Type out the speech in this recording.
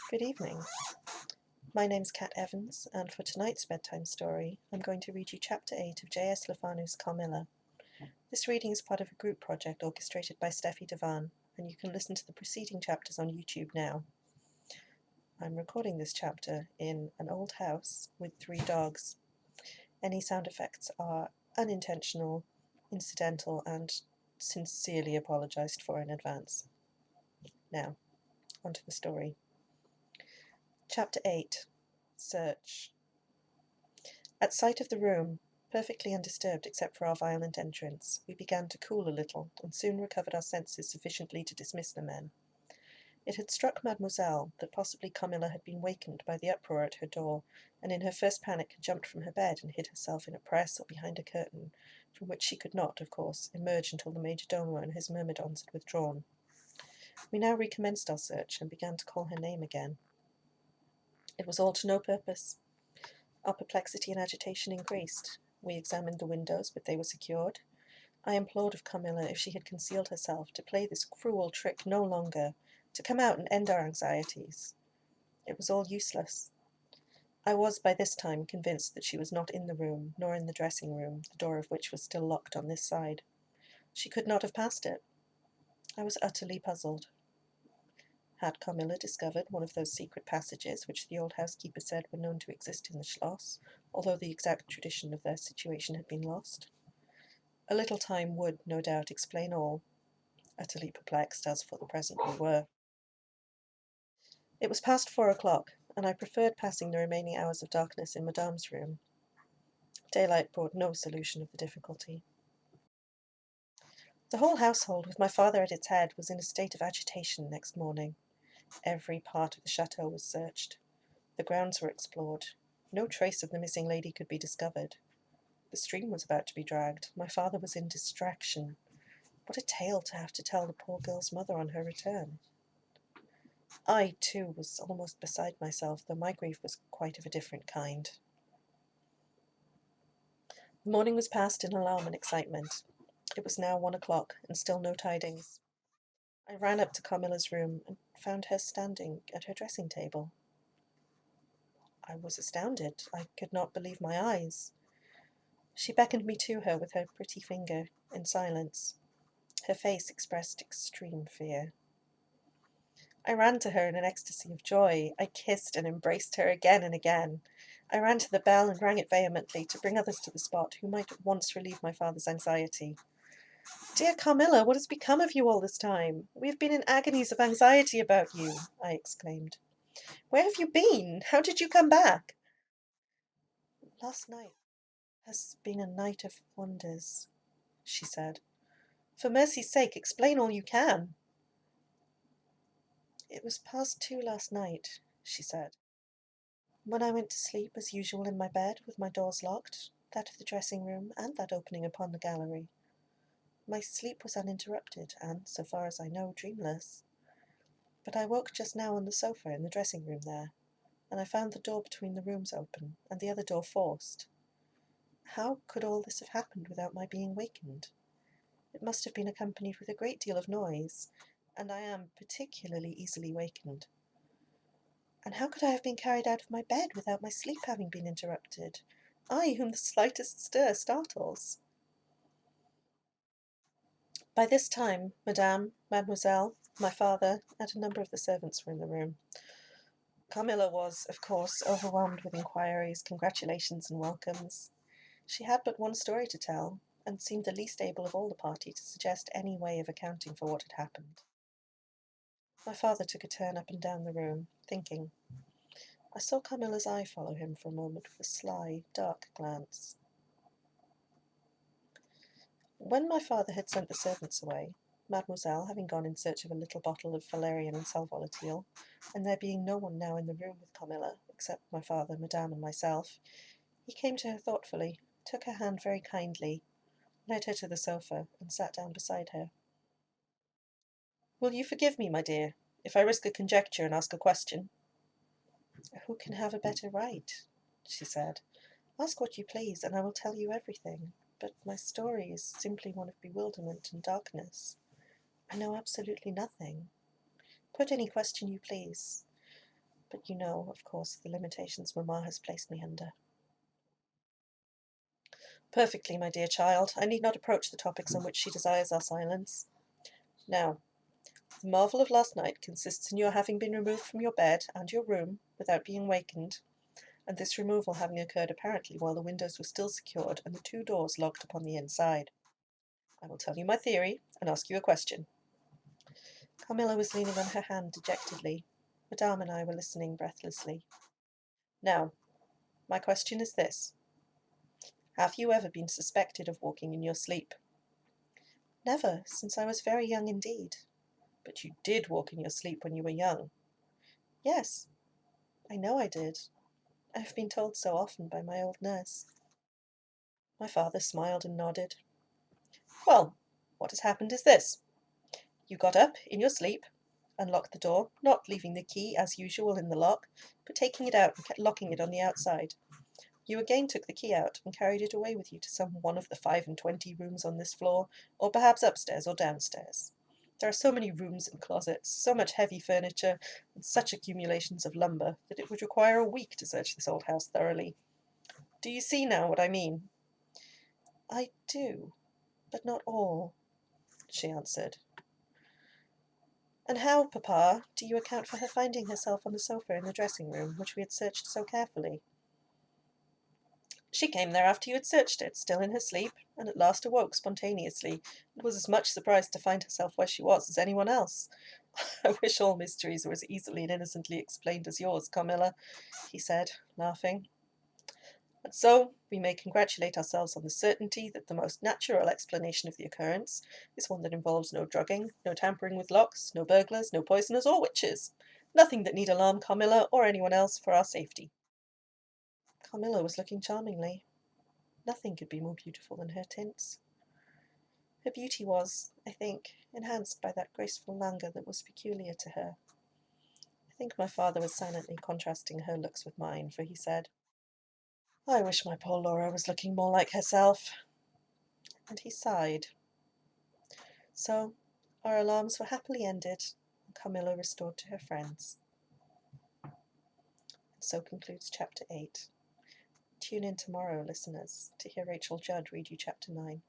Good evening. My name's Kat Evans, and for tonight's bedtime story, I'm going to read you Chapter 8 of J.S. Fanu's Carmilla. This reading is part of a group project orchestrated by Steffi Devan, and you can listen to the preceding chapters on YouTube now. I'm recording this chapter in an old house with 3 dogs. Any sound effects are unintentional, incidental, and sincerely apologised for in advance. Now, onto the story. Chapter 8. Search. At sight of the room, perfectly undisturbed except for our violent entrance, we began to cool a little, and soon recovered our senses sufficiently to dismiss the men. It had struck Mademoiselle that possibly Carmilla had been wakened by the uproar at her door, and in her first panic had jumped from her bed and hid herself in a press or behind a curtain, from which she could not, of course, emerge until the major domo and his myrmidons had withdrawn. We now recommenced our search, and began to call her name again. It was all to no purpose. Our perplexity and agitation increased. We examined the windows, but they were secured. I implored of Carmilla, if she had concealed herself, to play this cruel trick no longer, to come out and end our anxieties. It was all useless. I was by this time convinced that she was not in the room, nor in the dressing room, the door of which was still locked on this side. She could not have passed it. I was utterly puzzled. Had Carmilla discovered one of those secret passages which the old housekeeper said were known to exist in the Schloss, although the exact tradition of their situation had been lost? A little time would, no doubt, explain all, utterly perplexed as for the present we were. It was past 4 o'clock, and I preferred passing the remaining hours of darkness in Madame's room. Daylight brought no solution of the difficulty. The whole household, with my father at its head, was in a state of agitation next morning. Every part of the chateau was searched. The grounds were explored. No trace of the missing lady could be discovered. The stream was about to be dragged. My father was in distraction. What a tale to have to tell the poor girl's mother on her return. I, too, was almost beside myself, though my grief was quite of a different kind. The morning was passed in alarm and excitement. It was now 1 o'clock, and still no tidings. I ran up to Carmilla's room, and found her standing at her dressing table. I was astounded. I could not believe my eyes. She beckoned me to her with her pretty finger, in silence. Her face expressed extreme fear. I ran to her in an ecstasy of joy. I kissed and embraced her again and again. I ran to the bell and rang it vehemently, to bring others to the spot who might at once relieve my father's anxiety. "Dear Carmilla, what has become of you all this time? We have been in agonies of anxiety about you," I exclaimed. "Where have you been? How did you come back?" "Last night has been a night of wonders," she said. "For mercy's sake, explain all you can." "It was past 2 last night," she said, "when I went to sleep as usual in my bed, with my doors locked, that of the dressing room and that opening upon the gallery. My sleep was uninterrupted, and, so far as I know, dreamless. But I woke just now on the sofa in the dressing room there, and I found the door between the rooms open, and the other door forced. How could all this have happened without my being wakened? It must have been accompanied with a great deal of noise, and I am particularly easily wakened. And how could I have been carried out of my bed without my sleep having been interrupted? I, whom the slightest stir startles." By this time, Madame, Mademoiselle, my father, and a number of the servants were in the room. Carmilla was, of course, overwhelmed with inquiries, congratulations, and welcomes. She had but one story to tell, and seemed the least able of all the party to suggest any way of accounting for what had happened. My father took a turn up and down the room, thinking. I saw Carmilla's eye follow him for a moment with a sly, dark glance. When my father had sent the servants away, Mademoiselle having gone in search of a little bottle of valerian and sal volatile, and there being no one now in the room with Carmilla, except my father, Madame, and myself, he came to her thoughtfully, took her hand very kindly, led her to the sofa, and sat down beside her. "Will you forgive me, my dear, if I risk a conjecture and ask a question?" "Who can have a better right?" she said. "Ask what you please, and I will tell you everything. But my story is simply one of bewilderment and darkness. I know absolutely nothing. Put any question you please." But you know, of course, the limitations Mamma has placed me under. Perfectly, my dear child. I need not approach the topics on which she desires our silence. Now, the marvel of last night consists in your having been removed from your bed and your room without being wakened, and this removal having occurred apparently while the windows were still secured and the 2 doors locked upon the inside. I will tell you my theory and ask you a question. Carmilla was leaning on her hand dejectedly. Madame and I were listening breathlessly. Now, my question is this. Have you ever been suspected of walking in your sleep? Never, since I was very young indeed. But you did walk in your sleep when you were young. Yes, I know I did. I have been told so often by my old nurse. My father smiled and nodded. Well, what has happened is this. You got up in your sleep, unlocked the door, not leaving the key as usual in the lock, but taking it out and locking it on the outside. You again took the key out and carried it away with you to some one of the 25 rooms on this floor, or perhaps upstairs or downstairs. There are so many rooms and closets, so much heavy furniture, and such accumulations of lumber, that it would require a week to search this old house thoroughly. Do you see now what I mean? I do, but not all, she answered. And how, Papa, do you account for her finding herself on the sofa in the dressing room, which we had searched so carefully? She came there after you had searched it, still in her sleep, and at last awoke spontaneously, and was as much surprised to find herself where she was as anyone else. I wish all mysteries were as easily and innocently explained as yours, Carmilla, he said, laughing. And so we may congratulate ourselves on the certainty that the most natural explanation of the occurrence is one that involves no drugging, no tampering with locks, no burglars, no poisoners, or witches. Nothing that need alarm Carmilla or anyone else for our safety. Carmilla was looking charmingly. Nothing could be more beautiful than her tints. Her beauty was, I think, enhanced by that graceful languor that was peculiar to her. I think my father was silently contrasting her looks with mine, for he said, I wish my poor Laura was looking more like herself. And he sighed. So, our alarms were happily ended, and Carmilla restored to her friends. And so concludes Chapter 8. Tune in tomorrow, listeners, to hear Rachel Judd read you Chapter 9.